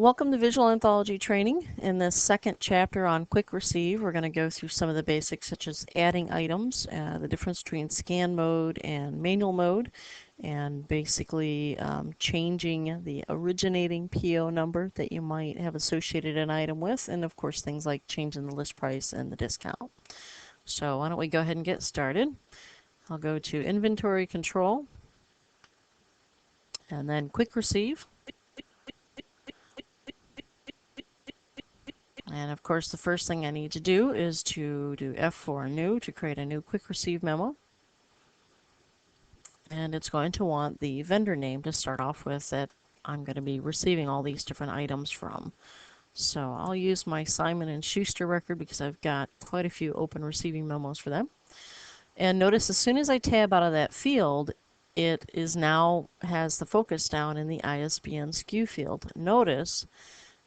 Welcome to Visual Anthology Training. In this second chapter on Quick Receive, we're going to go through some of the basics such as adding items, the difference between scan mode and manual mode, and basically changing the originating PO number that you might have associated an item with, and of course things like changing the list price and the discount. So why don't we go ahead and get started. I'll go to Inventory Control, and then Quick Receive. And of course, the first thing I need to do is to do F4 new to create a new quick receive memo. And it's going to want the vendor name to start off with that I'm going to be receiving all these different items from. So I'll use my Simon & Schuster record because I've got quite a few open receiving memos for them. And notice as soon as I tab out of that field, it is now has the focus down in the ISBN SKU field. Notice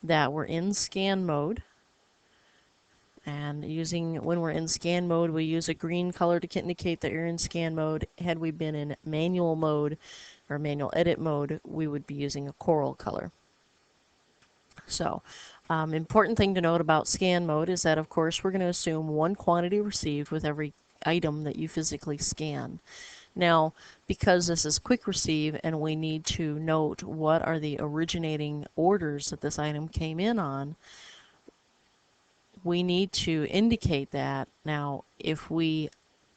that we're in scan mode. And when we're in scan mode, we use a green color to indicate that you're in scan mode. Had we been in manual mode or manual edit mode, we would be using a coral color. So, important thing to note about scan mode is that, of course, we're going to assume one quantity received with every item that you physically scan. Now, because this is quick receive and we need to note what are the originating orders that this item came in on, we need to indicate that. Now, if we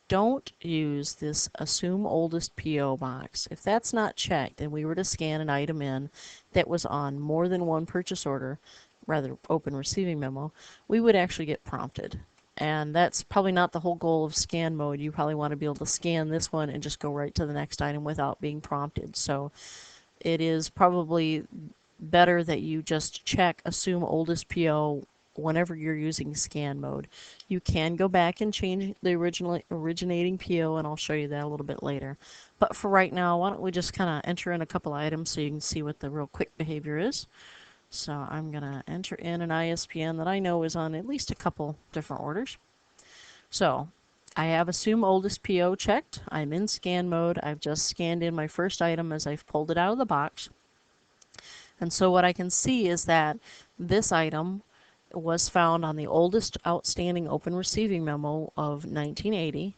don't use this assume oldest PO box, if that's not checked and we were to scan an item in that was on more than one purchase order, rather open receiving memo, we would actually get prompted. And that's probably not the whole goal of scan mode. You probably want to be able to scan this one and just go right to the next item without being prompted. So it is probably better that you just check assume oldest PO whenever you're using scan mode. You can go back and change the originating PO, and I'll show you that a little bit later. But for right now, why don't we just kind of enter in a couple items so you can see what the real quick behavior is. So I'm going to enter in an ISBN that I know is on at least a couple different orders. So I have assume oldest PO checked. I'm in scan mode. I've just scanned in my first item as I've pulled it out of the box. And so what I can see is that this item was found on the oldest outstanding open receiving memo of 1980.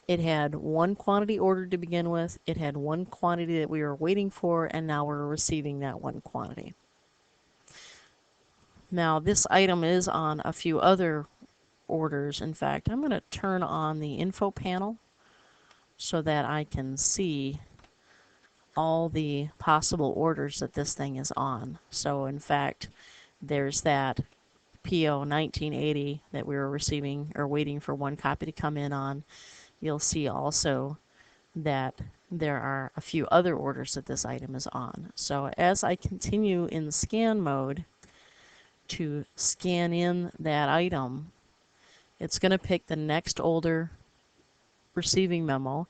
It had one quantity ordered to begin with, it had one quantity that we were waiting for, and now we're receiving that one quantity. Now this item is on a few other orders. In fact, I'm going to turn on the info panel so that I can see all the possible orders that this thing is on. So in fact, there's that PO 1980 that we were receiving or waiting for one copy to come in on. You'll see also that there are a few other orders that this item is on. So as I continue in scan mode to scan in that item, it's going to pick the next older receiving memo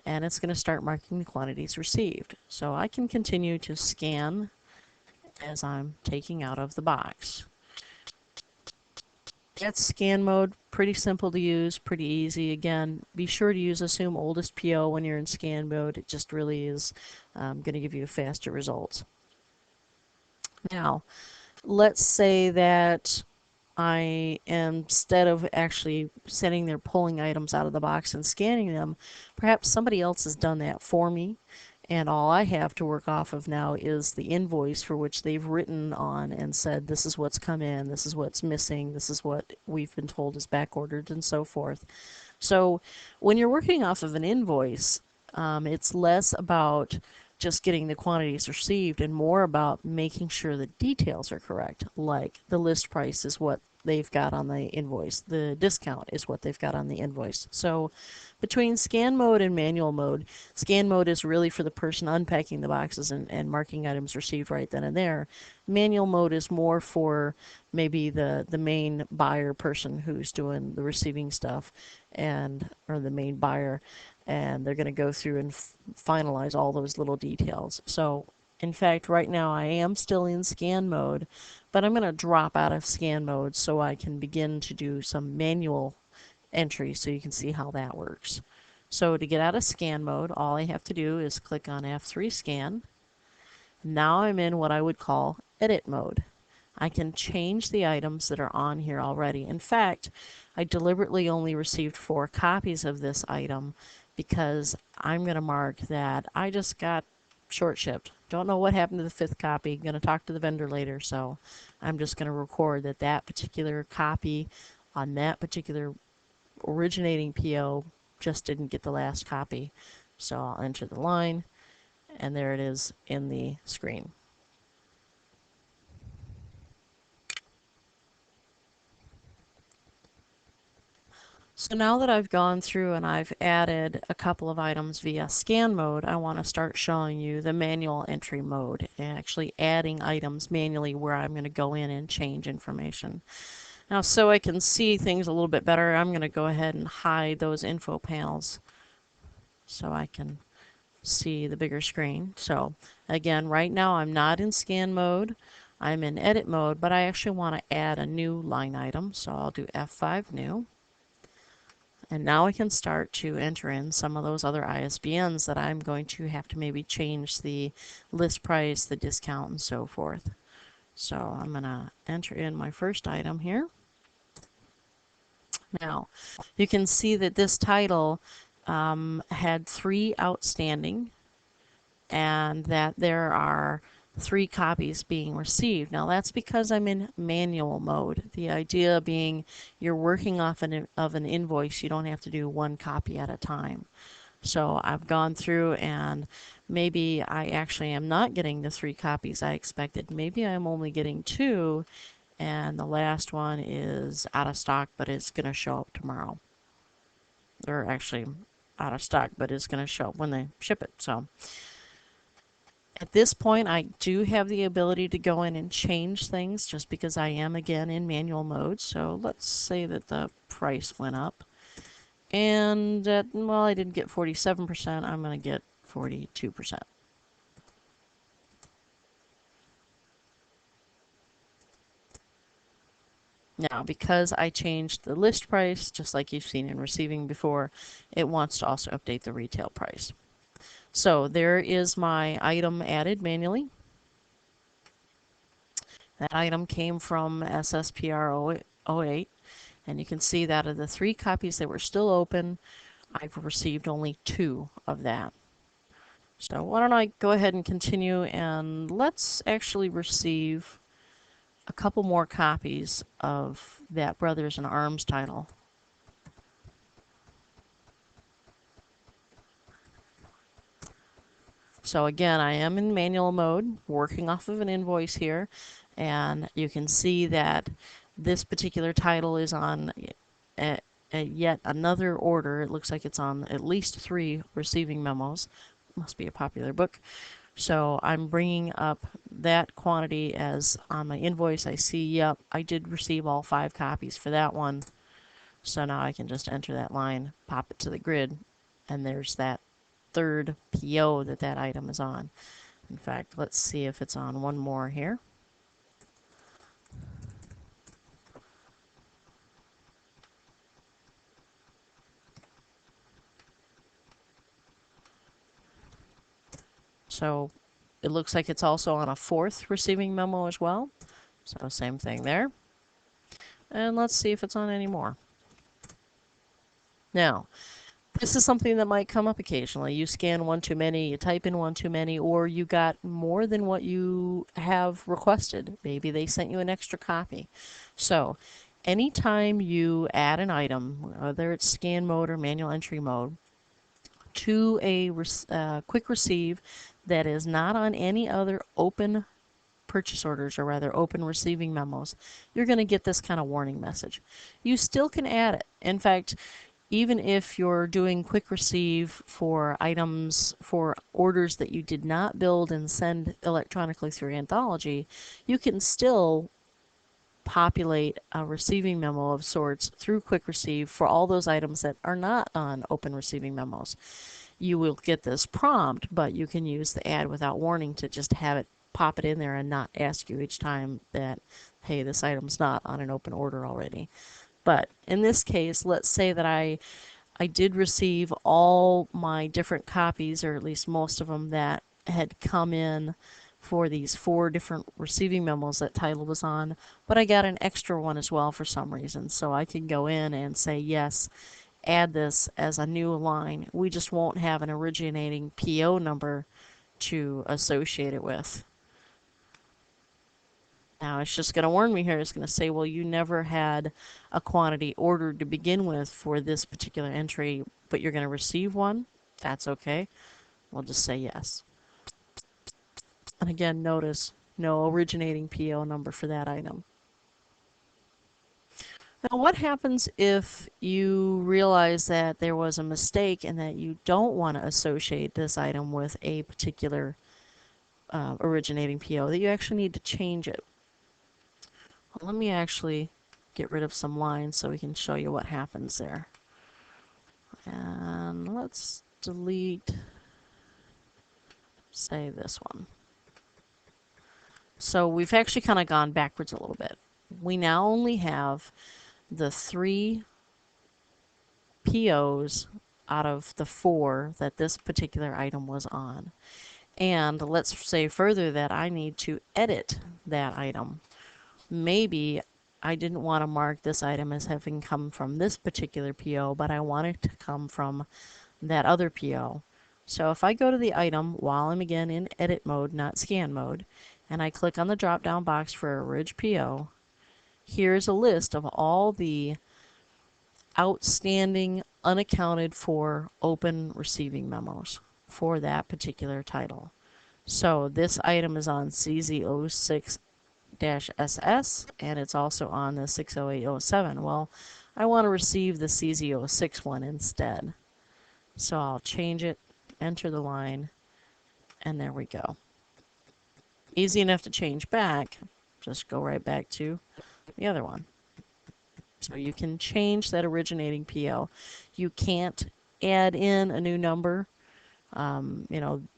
and it's going to start marking the quantities received. So I can continue to scan as I'm taking out of the box. That's scan mode, pretty simple to use, pretty easy. Again, be sure to use assume oldest PO when you're in scan mode. It just really is going to give you faster results. Now, let's say that instead of actually sitting there pulling items out of the box and scanning them, perhaps somebody else has done that for me. And all I have to work off of now is the invoice for which they've written on and said, this is what's come in, this is what's missing, this is what we've been told is back ordered, and so forth. So when you're working off of an invoice, it's less about just getting the quantities received and more about making sure the details are correct, like the list price is what they've got on the invoice, the discount is what they've got on the invoice. So between scan mode and manual mode, scan mode is really for the person unpacking the boxes and marking items received right then and there. Manual mode is more for maybe the main buyer person who's doing the receiving stuff or the main buyer, and they're going to go through and finalize all those little details. So in fact, right now I am still in scan mode, but I'm going to drop out of scan mode so I can begin to do some manual entry so you can see how that works. So to get out of scan mode, all I have to do is click on F3 scan. Now I'm in what I would call edit mode. I can change the items that are on here already. In fact, I deliberately only received 4 copies of this item because I'm going to mark that I just got short shipped. Don't know what happened to the 5th copy. Going to talk to the vendor later, so I'm just going to record that that particular copy on that particular originating PO just didn't get the last copy. So I'll enter the line, and there it is in the screen. So now that I've gone through and I've added a couple of items via scan mode, I want to start showing you the manual entry mode, and actually adding items manually where I'm going to go in and change information. Now, so I can see things a little bit better, I'm going to go ahead and hide those info panels so I can see the bigger screen. So again, right now I'm not in scan mode, I'm in edit mode, but I actually want to add a new line item, so I'll do F5 new. And now I can start to enter in some of those other ISBNs that I'm going to have to maybe change the list price, the discount, and so forth. So I'm going to enter in my first item here. Now, you can see that this title had 3 outstanding, and that there are 3 copies being received. Now that's because I'm in manual mode. The idea being you're working off of an invoice. You don't have to do 1 copy at a time. So I've gone through and maybe I actually am not getting the 3 copies I expected. Maybe I'm only getting 2, and the last one is out of stock, but it's going to show up tomorrow. Or actually out of stock, but it's going to show up when they ship it. So at this point, I do have the ability to go in and change things just because I am again in manual mode. So let's say that the price went up, and well, I didn't get 47%, I'm going to get 42%. Now, because I changed the list price, just like you've seen in receiving before, it wants to also update the retail price. So there is my item added manually. That item came from SSPR 08, and you can see that of the 3 copies that were still open, I've received only 2 of that. So why don't I go ahead and continue, and let's actually receive a couple more copies of that Brothers in Arms title. So again, I am in manual mode, working off of an invoice here, and you can see that this particular title is on yet another order. It looks like it's on at least 3 receiving memos. Must be a popular book. So I'm bringing up that quantity as on my invoice. I see, yep, I did receive all 5 copies for that one. So now I can just enter that line, pop it to the grid, and there's that 3rd PO that that item is on. In fact, let's see if it's on one more here. So it looks like it's also on a 4th receiving memo as well. So same thing there. And let's see if it's on any more. Now, this is something that might come up occasionally. You scan one too many, you type in one too many, or you got more than what you have requested. Maybe they sent you an extra copy. So anytime you add an item, whether it's scan mode or manual entry mode, to a quick receive that is not on any other open purchase orders, or rather open receiving memos, you're going to get this kind of warning message. You still can add it. In fact, even if you're doing quick receive for items, for orders that you did not build and send electronically through Anthology, you can still populate a receiving memo of sorts through quick receive for all those items that are not on open receiving memos. You will get this prompt, but you can use the add without warning to just have it pop it in there and not ask you each time that, hey, this item's not on an open order already. But in this case, let's say that I did receive all my different copies, or at least most of them, that had come in for these 4 different receiving memos that title was on, but I got an extra one as well for some reason. So I can go in and say, yes, add this as a new line. We just won't have an originating PO number to associate it with. Now it's just going to warn me here. It's going to say, well, you never had a quantity ordered to begin with for this particular entry, but you're going to receive one. That's okay. We'll just say yes. And again, notice no originating PO number for that item. Now, what happens if you realize that there was a mistake and that you don't want to associate this item with a particular originating PO, that you actually need to change it? Well, let me actually get rid of some lines so we can show you what happens there. And let's delete, say, this one. So we've actually kind of gone backwards a little bit. We now only have the 3 POs out of the 4 that this particular item was on. And let's say further that I need to edit that item. Maybe I didn't want to mark this item as having come from this particular PO, but I want it to come from that other PO. So if I go to the item while I'm again in edit mode, not scan mode, and I click on the drop down box for orig PO, here's a list of all the outstanding unaccounted for open receiving memos for that particular title. So this item is on CZ06-SS and it's also on the 60807. Well, I want to receive the CZ06 one instead. So I'll change it, enter the line, and there we go. Easy enough to change back. Just go right back to the other one. So you can change that originating PO. You can't add in a new number.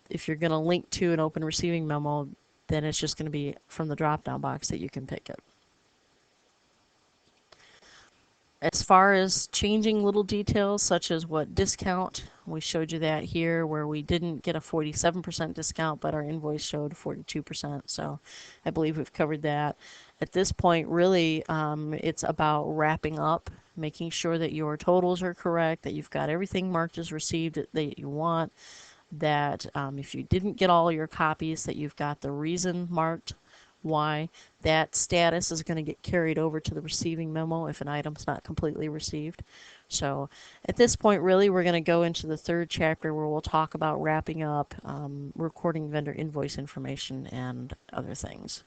If you're going to link to an open receiving memo, then it's just going to be from the drop-down box that you can pick it. As far as changing little details, such as what discount, we showed you that here, where we didn't get a 47% discount, but our invoice showed 42%. So I believe we've covered that. At this point, really, it's about wrapping up, making sure that your totals are correct, that you've got everything marked as received that you want, that if you didn't get all your copies, that you've got the reason marked why. That status is going to get carried over to the receiving memo if an item's not completely received. So at this point, really, we're going to go into the 3rd chapter where we'll talk about wrapping up, recording vendor invoice information, and other things.